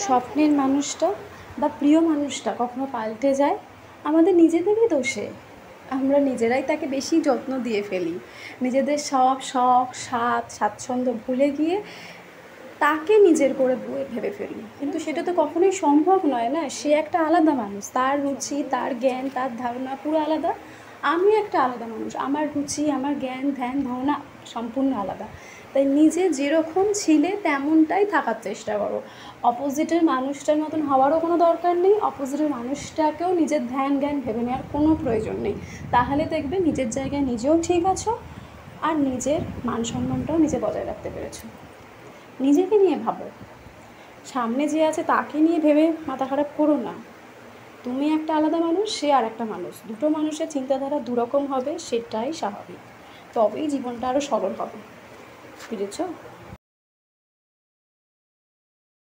স্বপ্নের মানুষটা বা প্রিয় মানুষটা কখনো পাল্টে যায় আমাদের নিজেদেরই দোষে। আমরা নিজেরাই তাকে বেশি যত্ন দিয়ে ফেলি, নিজেদের সব শখ স্বাচ্ছন্দ্য ভুলে গিয়ে তাকে নিজের করে ভেবে ফেলি, কিন্তু সেটা তো কখনোই সম্ভব নয় না। সে একটা আলাদা মানুষ, তার রুচি, তার জ্ঞান, তার ধারণা পুরো আলাদা। আমি একটা আলাদা মানুষ, আমার রুচি, আমার জ্ঞান ধ্যান ধারণা সম্পূর্ণ আলাদা। তাই নিজে যেরকম ছিলে তেমনটাই থাকার চেষ্টা করো। অপোজিটের মানুষটার মতন হওয়ারও কোনো দরকার নেই, অপোজিটের মানুষটাকেও নিজের ধ্যান জ্ঞান ভেবে নেওয়ার কোনো প্রয়োজন নেই। তাহলে দেখবে নিজের জায়গায় নিজেও ঠিক আছো, আর নিজের মান সম্মানটাও নিজে বজায় রাখতে পেরেছো। নিজেকে নিয়ে ভাবো, সামনে যে আছে তাকে নিয়ে ভেবে মাথা খারাপ করো না। তুমি একটা আলাদা মানুষ, সে আর একটা মানুষ, দুটো মানুষের চিন্তাধারা দুরকম হবে, সেটাই স্বাভাবিক। তবেই জীবনটা আরও সরল হবে। বুঝেছো?